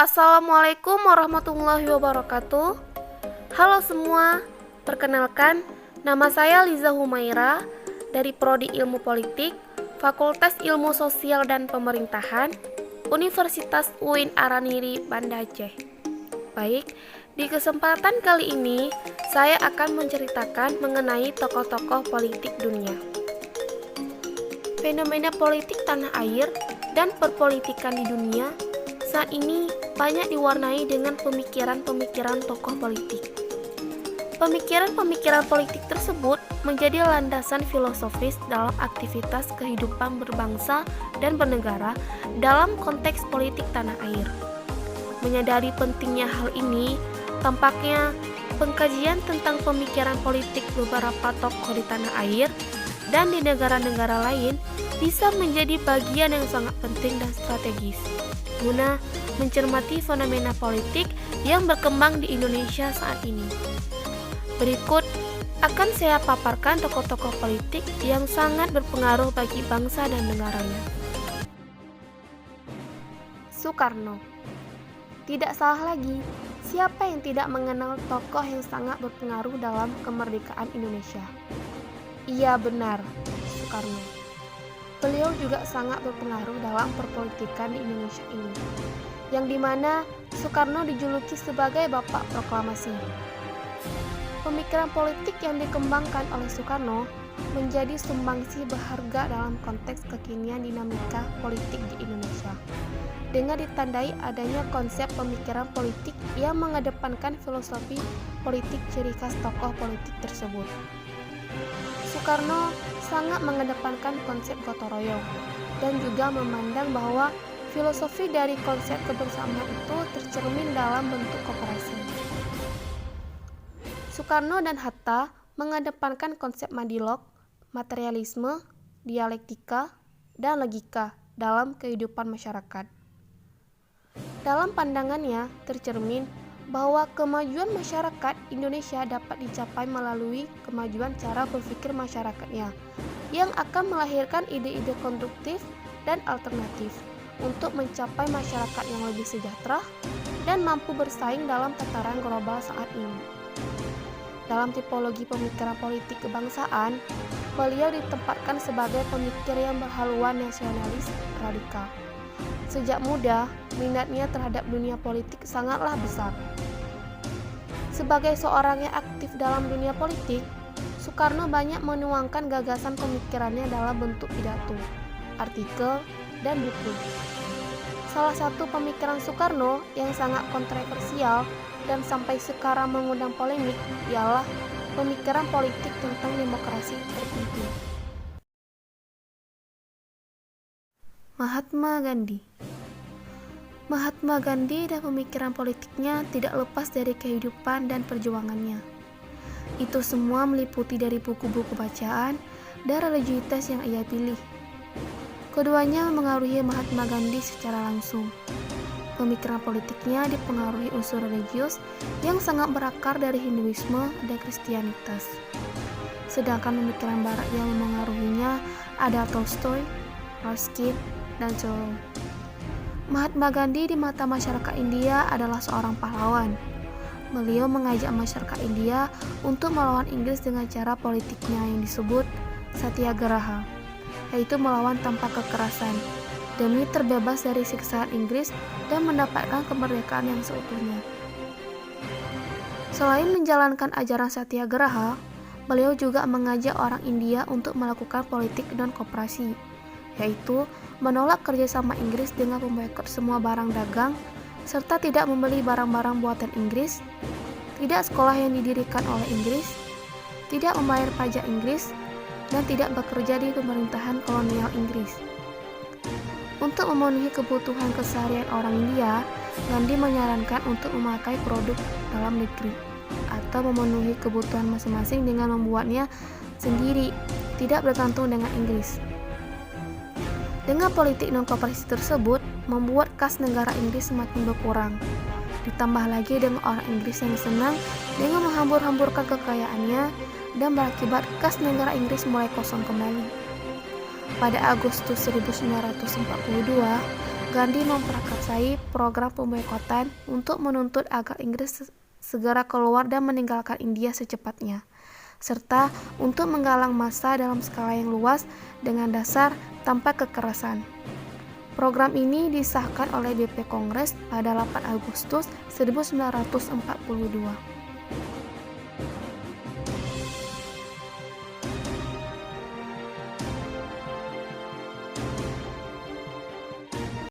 Assalamualaikum warahmatullahi wabarakatuh. Halo semua, perkenalkan, nama saya Liza Humaira dari Prodi Ilmu Politik, Fakultas Ilmu Sosial dan Pemerintahan, Universitas UIN Araniri, Banda Aceh. Baik, di kesempatan kali ini saya akan menceritakan mengenai tokoh-tokoh politik dunia. Fenomena politik tanah air dan perpolitikan di dunia saat ini banyak diwarnai dengan pemikiran-pemikiran tokoh politik. Pemikiran-pemikiran politik tersebut menjadi landasan filosofis dalam aktivitas kehidupan berbangsa dan bernegara dalam konteks politik tanah air. Menyadari pentingnya hal ini, tampaknya pengkajian tentang pemikiran politik beberapa tokoh di tanah air dan di negara-negara lain bisa menjadi bagian yang sangat penting dan strategis guna mencermati fenomena politik yang berkembang di Indonesia saat ini. Berikut akan saya paparkan tokoh-tokoh politik yang sangat berpengaruh bagi bangsa dan negaranya. Soekarno. Tidak salah lagi, siapa yang tidak mengenal tokoh yang sangat berpengaruh dalam kemerdekaan Indonesia? Iya benar, Soekarno. Beliau juga sangat berpengaruh dalam perpolitikan di Indonesia ini, yang dimana Soekarno dijuluki sebagai Bapak Proklamasi. Pemikiran politik yang dikembangkan oleh Soekarno menjadi sumbangsi berharga dalam konteks kekinian dinamika politik di Indonesia, dengan ditandai adanya konsep pemikiran politik yang mengedepankan filosofi politik ciri khas tokoh politik tersebut. Soekarno sangat mengedepankan konsep gotong royong dan juga memandang bahwa filosofi dari konsep kebersamaan itu tercermin dalam bentuk koperasi. Soekarno dan Hatta mengedepankan konsep madilog, materialisme, dialektika, dan logika dalam kehidupan masyarakat. Dalam pandangannya tercermin bahwa kemajuan masyarakat Indonesia dapat dicapai melalui kemajuan cara berpikir masyarakatnya yang akan melahirkan ide-ide konstruktif dan alternatif untuk mencapai masyarakat yang lebih sejahtera dan mampu bersaing dalam tataran global saat ini. Dalam tipologi pemikiran politik kebangsaan, beliau ditempatkan sebagai pemikir yang berhaluan nasionalis radikal. Sejak muda, minatnya terhadap dunia politik sangatlah besar. Sebagai seorang yang aktif dalam dunia politik, Soekarno banyak menuangkan gagasan pemikirannya dalam bentuk pidato, artikel, dan buku. Salah satu pemikiran Soekarno yang sangat kontroversial dan sampai sekarang mengundang polemik ialah pemikiran politik tentang demokrasi terpimpin. Mahatma Gandhi. Mahatma Gandhi dan pemikiran politiknya tidak lepas dari kehidupan dan perjuangannya. Itu semua meliputi dari buku-buku bacaan dan religiusitas yang ia pilih. Keduanya mengaruhi Mahatma Gandhi secara langsung. Pemikiran politiknya dipengaruhi unsur religius yang sangat berakar dari Hinduisme dan Kristianitas. Sedangkan pemikiran barat yang memengaruhinya ada Tolstoy, Ruskin, dan Thoreau. Mahatma Gandhi di mata masyarakat India adalah seorang pahlawan. Beliau mengajak masyarakat India untuk melawan Inggris dengan cara politiknya yang disebut Satyagraha, yaitu melawan tanpa kekerasan, demi terbebas dari siksaan Inggris dan mendapatkan kemerdekaan yang seutuhnya. Selain menjalankan ajaran Satyagraha, beliau juga mengajak orang India untuk melakukan politik dan koperasi, yaitu menolak kerjasama Inggris dengan memboikot semua barang dagang, serta tidak membeli barang-barang buatan Inggris, tidak sekolah yang didirikan oleh Inggris, tidak membayar pajak Inggris, dan tidak bekerja di pemerintahan kolonial Inggris. Untuk memenuhi kebutuhan keseharian orang India, Gandhi menyarankan untuk memakai produk dalam negeri atau memenuhi kebutuhan masing-masing dengan membuatnya sendiri, tidak bergantung dengan Inggris. Dengan politik non-koperasi tersebut, membuat kas negara Inggris semakin berkurang. Ditambah lagi dengan orang Inggris yang senang dengan menghambur-hamburkan kekayaannya dan berakibat kas negara Inggris mulai kosong kembali. Pada Agustus 1942, Gandhi memprakarsai program pemboikotan untuk menuntut agar Inggris segera keluar dan meninggalkan India secepatnya, serta untuk menggalang massa dalam skala yang luas dengan dasar tanpa kekerasan. Program ini disahkan oleh BP Kongres pada 8 Agustus 1942.